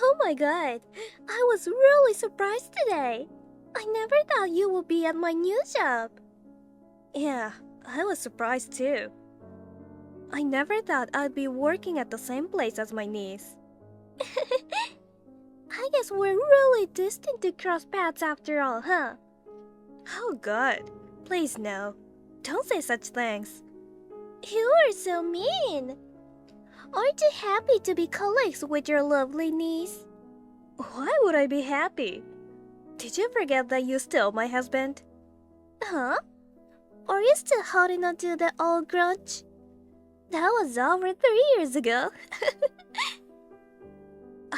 Oh my god, I was really surprised today. I never thought you would be at my new job. Yeah, I was surprised too. I never thought I'd be working at the same place as my niece. I guess we're really destined to cross paths after all, huh? Oh god, please no. Don't say such things. You are so mean. Aren't you happy to be colleagues with your lovely niece? Why would I be happy? Did you forget that you stole my husband? Huh? Are you still holding on to the old grudge? That was over 3 years ago.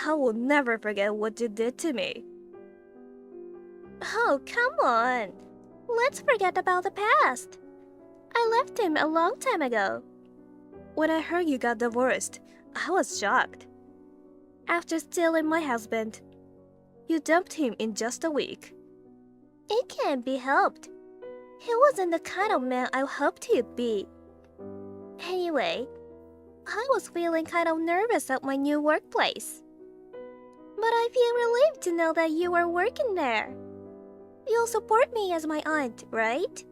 I will never forget what you did to me. Oh, come on. Let's forget about the past. I left him a long time ago. When I heard you got divorced, I was shocked. After stealing my husband, you dumped him in just a week. It can't be helped. He wasn't the kind of man I hoped he'd be. Anyway, I was feeling kind of nervous at my new workplace. But I feel relieved to know that you are working there. You'll support me as my aunt, right?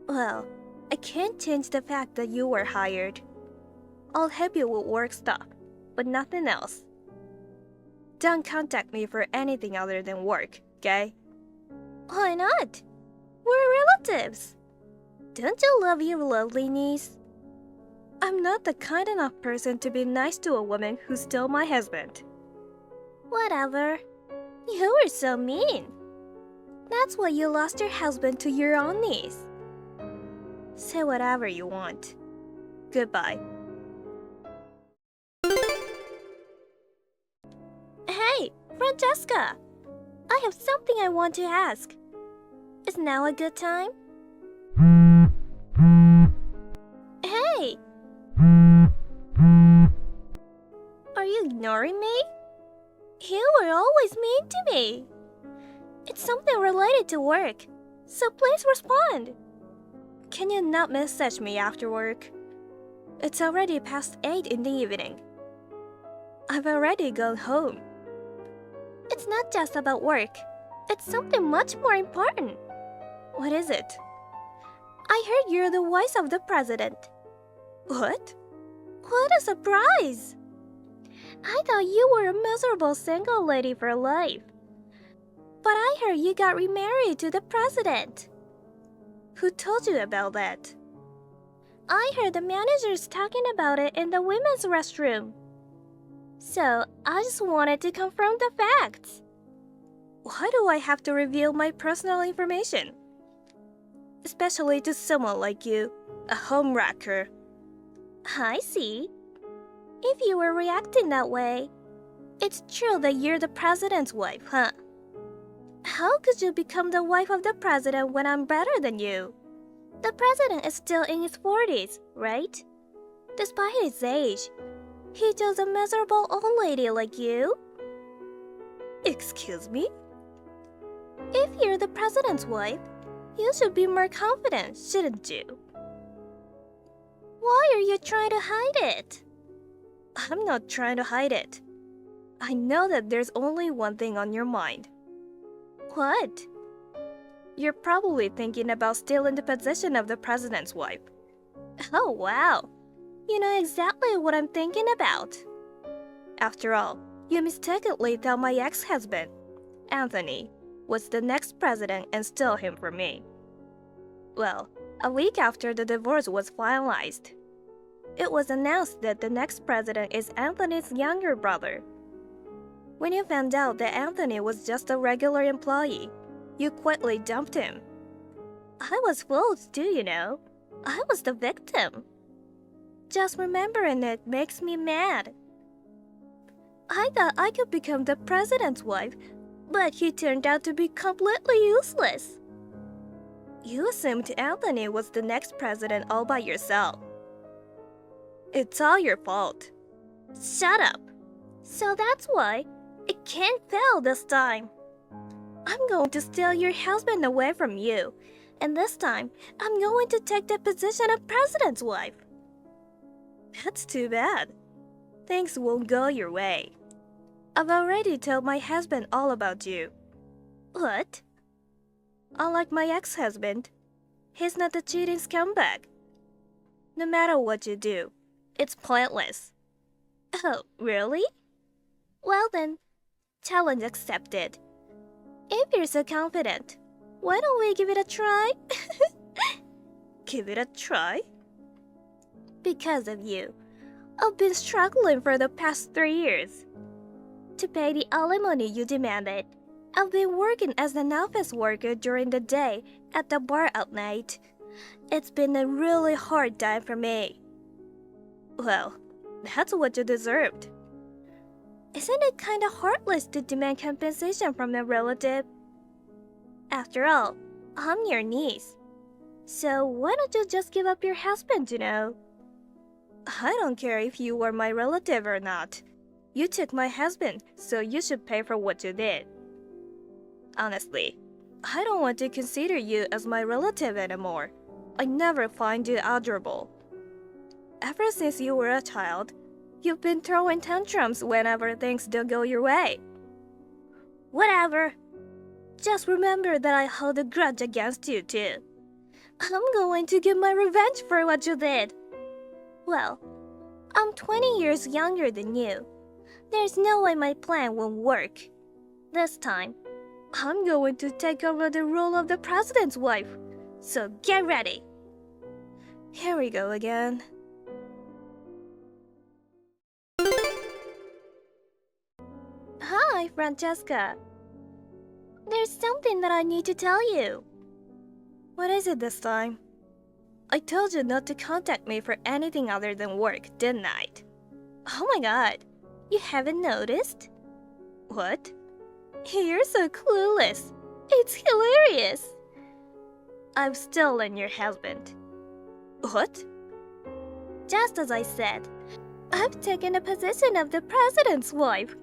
Well, I can't change the fact that you were hired. I'll help you with work stuff, but nothing else. Don't contact me for anything other than work, okay? Why not? We're relatives. Don't you love your lovely niece? I'm not the kind enough person to be nice to a woman who stole my husband. Whatever. You were so mean. That's why you lost your husband to your own niece. Say whatever you want. Goodbye. Hey, Francesca! I have something I want to ask. Is now a good time? Hey! Are you ignoring me? You were always mean to me. It's something related to work, so please respond. Can you not message me after work? It's already past 8 in the evening. I've already gone home. It's not just about work. It's something much more important. What is it? I heard you're the wife of the president. What? What a surprise! I thought you were a miserable single lady for life. But I heard you got remarried to the president. Who told you about that? I heard the managers talking about it in the women's restroom. So I just wanted to confirm the facts. Why do I have to reveal my personal information? Especially to someone like you, a homewrecker. I see. If you were reacting that way, it's true that you're the president's wife, huh? How could you become the wife of the president when I'm better than you? The president is still in his 40s, right? Despite his age, he chose a miserable old lady like you? Excuse me? If you're the president's wife, you should be more confident, shouldn't you? Why are you trying to hide it? I'm not trying to hide it. I know that there's only one thing on your mind. What? You're probably thinking about stealing the position of the president's wife. Oh, wow. You know exactly what I'm thinking about. After all, you mistakenly thought my ex-husband, Anthony, was the next president and stole him from me. Well, a week after the divorce was finalized, it was announced that the next president is Anthony's younger brother. When you found out that Anthony was just a regular employee, you quickly dumped him. I was fooled too, you know. I was the victim. Just remembering it makes me mad. I thought I could become the president's wife, but he turned out to be completely useless. You assumed Anthony was the next president all by yourself. It's all your fault. Shut up. So that's why it can't fail this time. I'm going to steal your husband away from you, and this time I'm going to take the position of president's wife. That's too bad. Things won't go your way. I've already told my husband all about you. What? Unlike my ex-husband, he's not a cheating scumbag. No matter what you do, it's pointless. Oh, really? Well then, challenge accepted. If you're so confident, why don't we give it a try? Give it a try? Because of you, I've been struggling for the past 3 years. To pay the alimony you demanded, I've been working as an office worker during the day at the bar at night. It's been a really hard time for me. Well, that's what you deserved. Isn't it kinda heartless to demand compensation from a relative? After all, I'm your niece. So why don't you just give up your husband, you know? I don't care if you were my relative or not. You took my husband, so you should pay for what you did. Honestly, I don't want to consider you as my relative anymore. I never find you adorable. Ever since you were a child, you've been throwing tantrums whenever things don't go your way. Whatever. Just remember that I hold a grudge against you too. I'm going to get my revenge for what you did. Well, I'm 20 years younger than you. There's no way my plan won't work. This time, I'm going to take over the role of the president's wife. So get ready. Here we go again. Hi, Francesca. There's something that I need to tell you. What is it this time? I told you not to contact me for anything other than work, didn't I? Oh my god, you haven't noticed? What? You're so clueless. It's hilarious. I've stolen your husband. What? Just as I said, I've taken the position of the president's wife.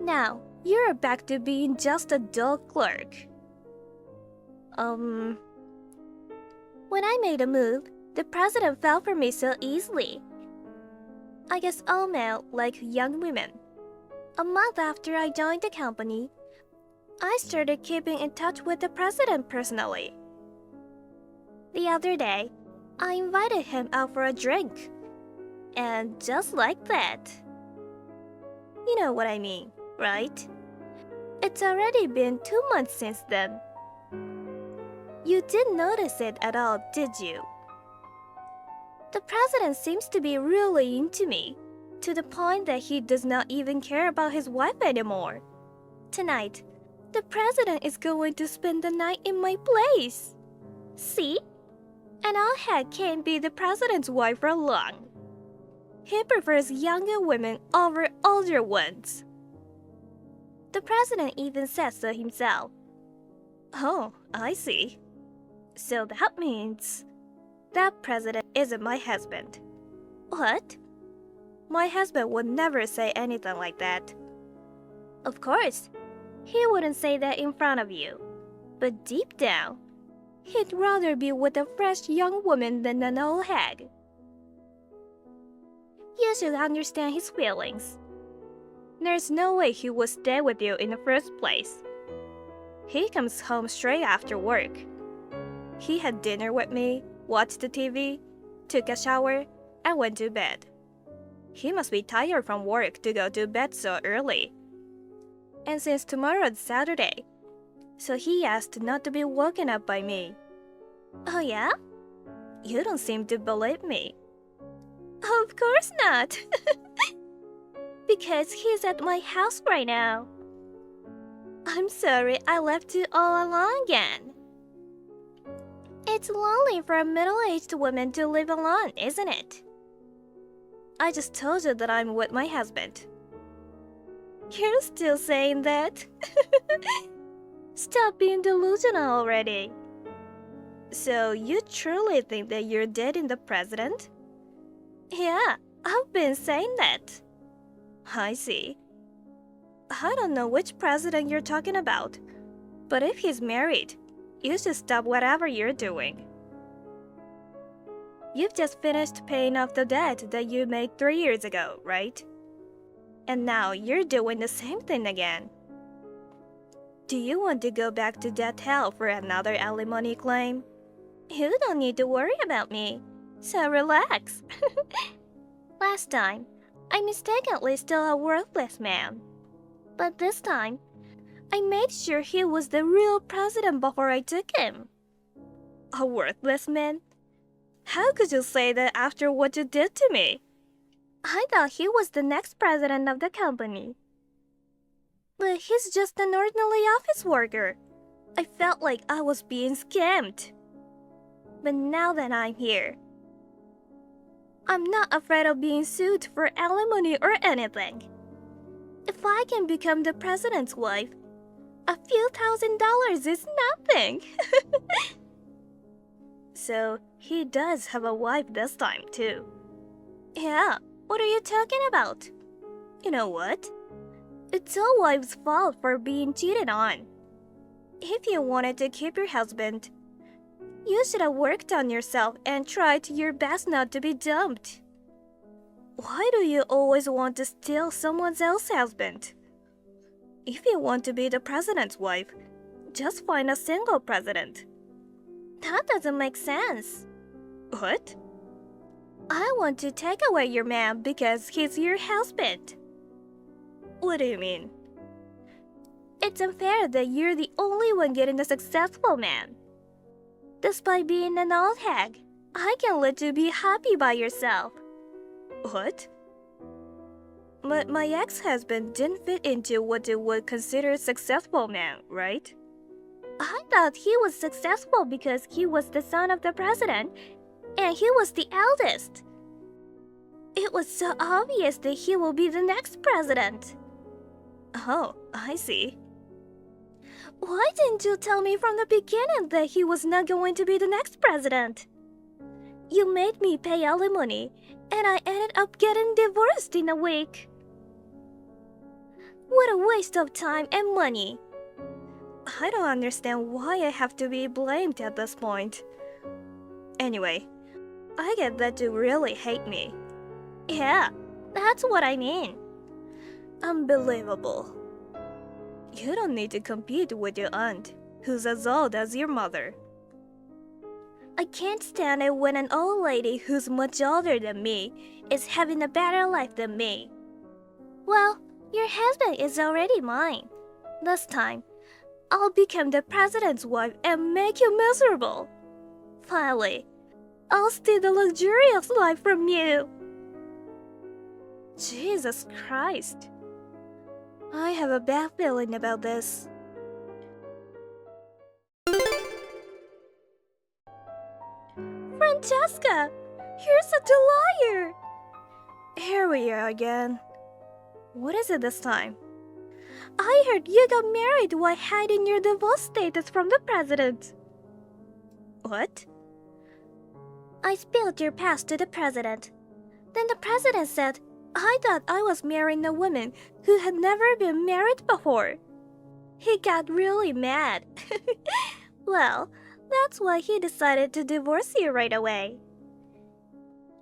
Now, you're back to being just a dull clerk. When I made a move, the president fell for me so easily. I guess all men like young women. A month after I joined the company, I started keeping in touch with the president personally. The other day, I invited him out for a drink. And just like that. You know what I mean, right? It's already been 2 months since then. You didn't notice it at all, did you? The president seems to be really into me, to the point that he does not even care about his wife anymore. Tonight, the president is going to spend the night in my place. See? An old head can't be the president's wife for long. He prefers younger women over older ones. The president even says so himself. Oh, I see. So that means that president isn't my husband. What? My husband would never say anything like that. Of course, he wouldn't say that in front of you. But deep down, he'd rather be with a fresh young woman than an old hag. You should understand his feelings. There's no way he would stay with you in the first place. He comes home straight after work. He had dinner with me, watched the TV, took a shower, and went to bed. He must be tired from work to go to bed so early. And since tomorrow's Saturday, so he asked not to be woken up by me. Oh yeah? You don't seem to believe me. Of course not. Because he's at my house right now. I'm sorry I left you all alone again. It's lonely for a middle-aged woman to live alone, isn't it? I just told you that I'm with my husband. You're still saying that? Stop being delusional already. So you truly think that you're dating the president? Yeah, I've been saying that. I see. I don't know which president you're talking about, but if he's married, you should stop whatever you're doing. You've just finished paying off the debt that you made 3 years ago, right? And now you're doing the same thing again. Do you want to go back to that hell for another alimony claim? You don't need to worry about me, so relax. Last time, I mistakenly stole a worthless man. But this time, I made sure he was the real president before I took him. A worthless man? How could you say that after what you did to me? I thought he was the next president of the company. But he's just an ordinary office worker. I felt like I was being scammed. But now that I'm here, I'm not afraid of being sued for alimony or anything. If I can become the president's wife, a few $1,000s is nothing. So, he does have a wife this time too. Yeah, what are you talking about? You know what? It's a wife's fault for being cheated on. If you wanted to keep your husband, you should have worked on yourself and tried your best not to be dumped. Why do you always want to steal someone else's husband? If you want to be the president's wife, just find a single president. That doesn't make sense. What? I want to take away your man because he's your husband. What do you mean? It's unfair that you're the only one getting a successful man. Despite being an old hag, I can let you be happy by yourself. What? But my ex-husband didn't fit into what you would consider a successful man, right? I thought he was successful because he was the son of the president and he was the eldest. It was so obvious that he will be the next president. Oh, I see. Why didn't you tell me from the beginning that he was not going to be the next president? You made me pay alimony, and I ended up getting divorced in a week. What a waste of time and money. I don't understand why I have to be blamed at this point. Anyway, I get that you really hate me. Yeah, that's what I mean. Unbelievable. You don't need to compete with your aunt, who's as old as your mother. I can't stand it when an old lady who's much older than me is having a better life than me. Well, your husband is already mine. This time, I'll become the president's wife and make you miserable. Finally, I'll steal the luxurious life from you. Jesus Christ. I have a bad feeling about this. Francesca, you're such a liar! Here we are again. What is it this time? I heard you got married while hiding your divorce status from the president. What? I spilled your past to the president. Then the president said, I thought I was marrying a woman who had never been married before. He got really mad. Well, that's why he decided to divorce you right away.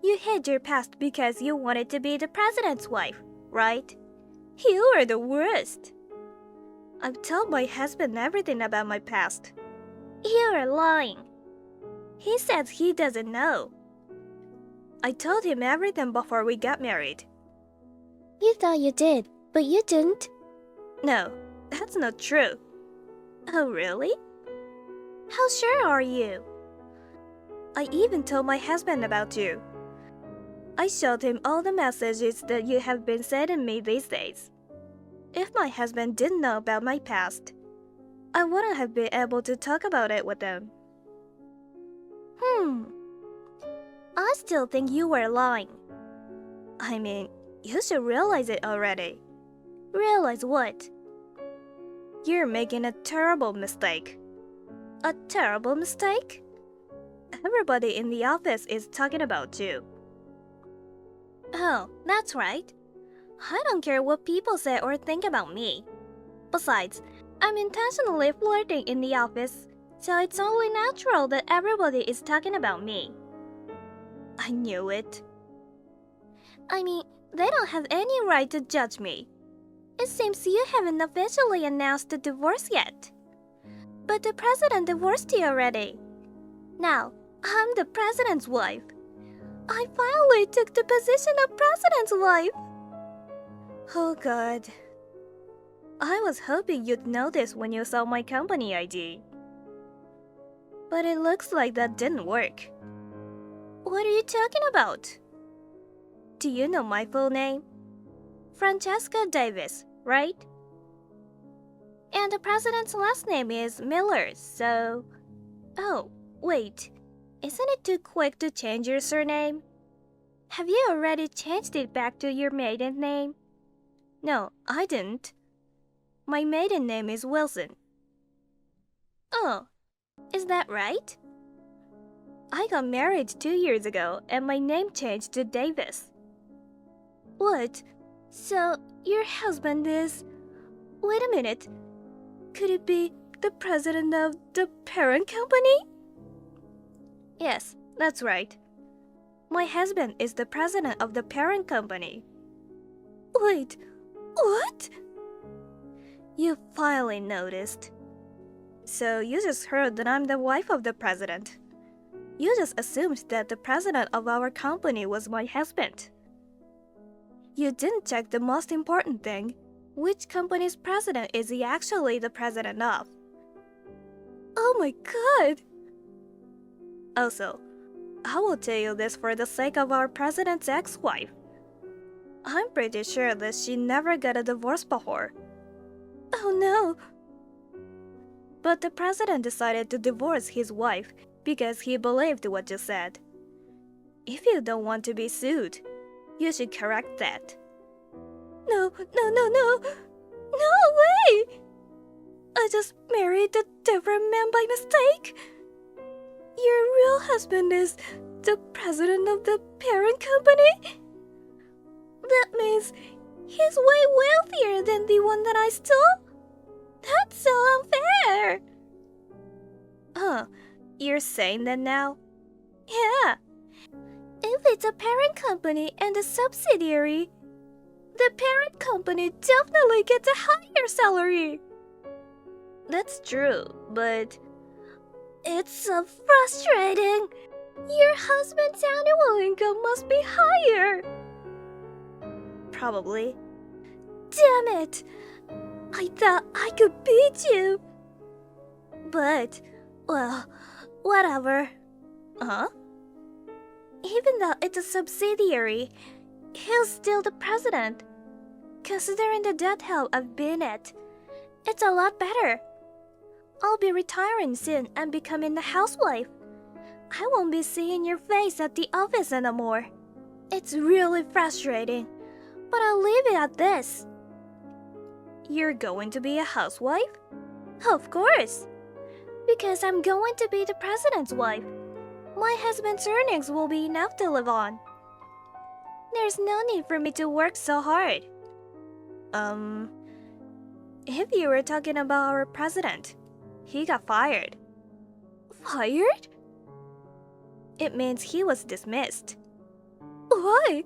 You hid your past because you wanted to be the president's wife, right? You are the worst. I've told my husband everything about my past. You are lying. He says he doesn't know. I told him everything before we got married. You thought you did, but you didn't. No, that's not true. Oh, really? How sure are you? I even told my husband about you. I showed him all the messages that you have been sending me these days. If my husband didn't know about my past, I wouldn't have been able to talk about it with him. I still think you were lying. I mean, you should realize it already. Realize what? You're making a terrible mistake. A terrible mistake? Everybody in the office is talking about you. Oh, that's right. I don't care what people say or think about me. Besides, I'm intentionally flirting in the office, so it's only natural that everybody is talking about me. I knew it. I mean, They don't have any right to judge me. It seems you haven't officially announced the divorce yet. But the president divorced you already. Now, I'm the president's wife. I finally took the position of president's wife. Oh God. I was hoping you'd notice when you saw my company ID. But it looks like that didn't work. What are you talking about? Do you know my full name? Francesca Davis, right? And the president's last name is Miller, so... Oh, wait. Isn't it too quick to change your surname? Have you already changed it back to your maiden name? No, I didn't. My maiden name is Wilson. Oh, is that right? I got married 2 years ago and my name changed to Davis. What? So, your husband is... Wait a minute. Could it be the president of the parent company? Yes, that's right. My husband is the president of the parent company. Wait, what? You finally noticed. So you just heard that I'm the wife of the president. You just assumed that the president of our company was my husband. You didn't check the most important thing. Which company's president is he actually the president of? Oh my God! Also, I will tell you this for the sake of our president's ex-wife. I'm pretty sure that she never got a divorce before. Oh no! But the president decided to divorce his wife because he believed what you said. If you don't want to be sued, you should correct that. No. No way! I just married a different man by mistake. Your real husband is the president of the parent company? That means he's way wealthier than the one that I stole? That's so unfair! You're saying that now? Yeah. If it's a parent company and a subsidiary, the parent company definitely gets a higher salary. That's true, but... It's so frustrating. Your husband's annual income must be higher. Probably. Damn it! I thought I could beat you. But, well, whatever. Huh? Even though it's a subsidiary, he's still the president. Considering the death hell I've been at, it's a lot better. I'll be retiring soon and becoming a housewife. I won't be seeing your face at the office anymore. It's really frustrating, but I'll leave it at this. You're going to be a housewife? Of course. Because I'm going to be the president's wife. My husband's earnings will be enough to live on. There's no need for me to work so hard. If you were talking about our president, he got fired. Fired? It means he was dismissed. Why?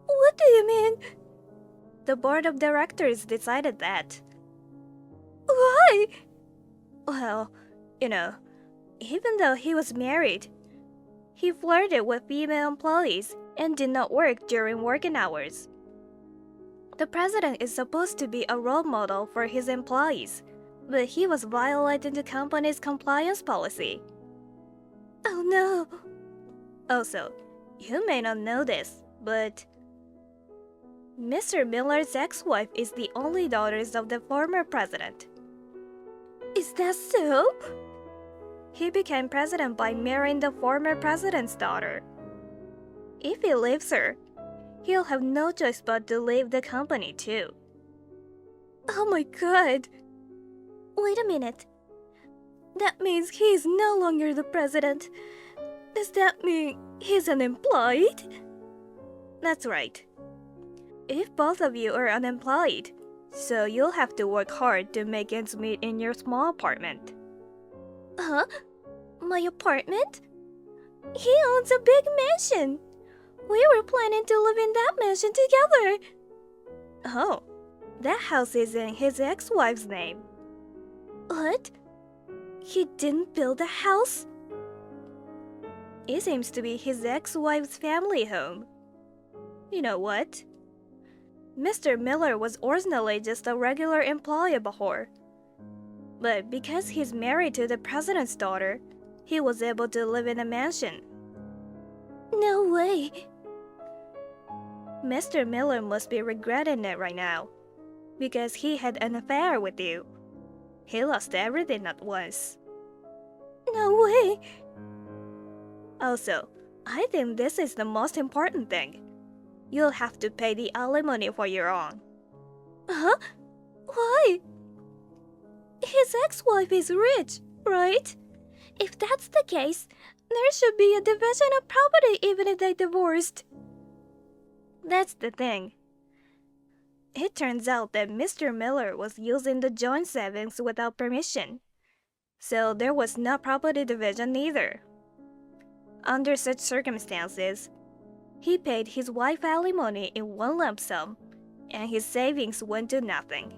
What do you mean? The board of directors decided that. Why? Well, even though he was married, he flirted with female employees and did not work during working hours. The president is supposed to be a role model for his employees, but he was violating the company's compliance policy. Oh no! Also, you may not know this, but Mr. Miller's ex-wife is the only daughter of the former president. Is that so? He became president by marrying the former president's daughter. If he leaves her, he'll have no choice but to leave the company too. Oh my God! Wait a minute. That means he's no longer the president. Does that mean he's unemployed? That's right. If both of you are unemployed, so you'll have to work hard to make ends meet in your small apartment. Huh? My apartment? He owns a big mansion. We were planning to live in that mansion together. Oh, that house is in his ex-wife's name. What? He didn't build a house? It seems to be his ex-wife's family home. You know what? Mr. Miller was originally just a regular employee before. But because he's married to the president's daughter, he was able to live in a mansion. No way! Mr. Miller must be regretting it right now, because he had an affair with you. He lost everything at once. No way! Also, I think this is the most important thing. You'll have to pay the alimony for your own. Huh? Why? His ex-wife is rich, right? If that's the case, there should be a division of property even if they divorced. That's the thing. It turns out that Mr. Miller was using the joint savings without permission, so there was no property division either. Under such circumstances, he paid his wife alimony in one lump sum, and his savings went to nothing.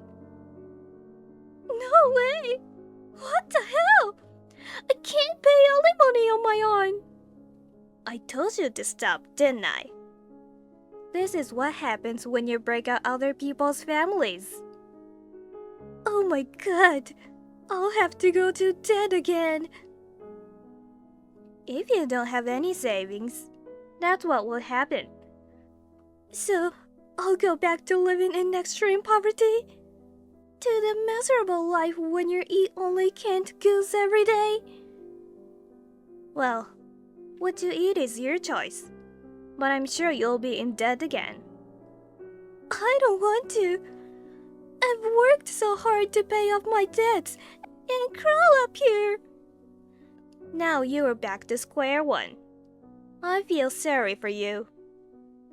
No way! What the hell? I can't pay alimony on my own! I told you to stop, didn't I? This is what happens when you break up other people's families. Oh my god! I'll have to go to debt again. If you don't have any savings, that's what will happen. So, I'll go back to living in extreme poverty? To the miserable life when you eat only canned goods every day? Well, what you eat is your choice, but I'm sure you'll be in debt again. I don't want to. I've worked so hard to pay off my debts and crawl up here. Now you are back to square one. I feel sorry for you.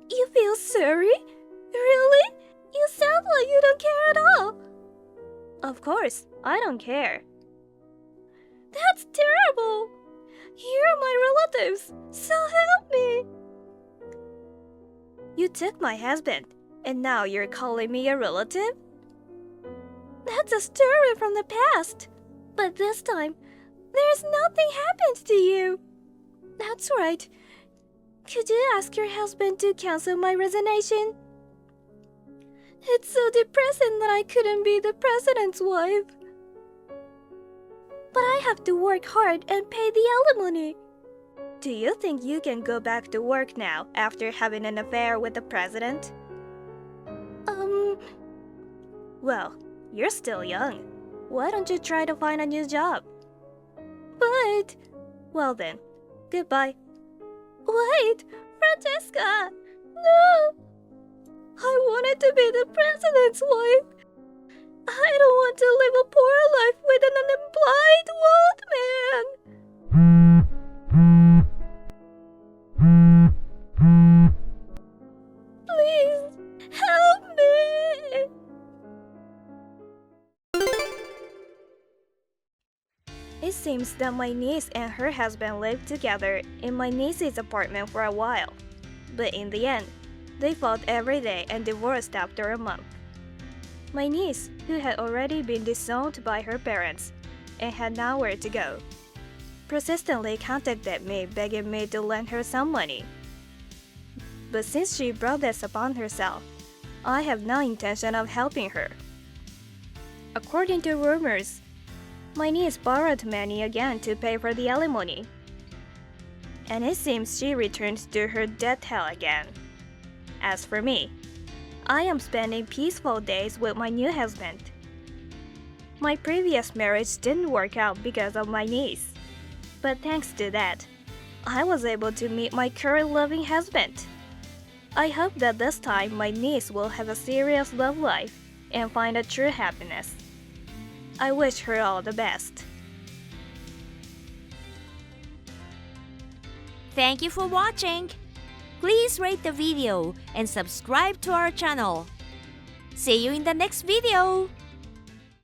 You feel sorry? Really? You sound like you don't care at all. Of course, I don't care. That's terrible. You're my relatives, so help me. You took my husband, and now you're calling me a relative? That's a story from the past. But this time, there's nothing happened to you. That's right. Could you ask your husband to cancel my resignation? It's so depressing that I couldn't be the president's wife. But I have to work hard and pay the alimony. Do you think you can go back to work now after having an affair with the president? Well, you're still young. Why don't you try to find a new job? But... Well then, goodbye. Wait, Francesca! No! I wanted to be the president's wife. I don't want to live a poor life with an unemployed old man. Please, help me! It seems that my niece and her husband lived together in my niece's apartment for a while, but in the end, they fought every day and divorced after a month. My niece, who had already been disowned by her parents and had nowhere to go, persistently contacted me begging me to lend her some money. But since she brought this upon herself, I have no intention of helping her. According to rumors, my niece borrowed money again to pay for the alimony. And it seems she returned to her debt hell again. As for me, I am spending peaceful days with my new husband. My previous marriage didn't work out because of my niece, but thanks to that, I was able to meet my current loving husband. I hope that this time my niece will have a serious love life and find a true happiness. I wish her all the best. Thank you for watching. Please rate the video and subscribe to our channel. See you in the next video.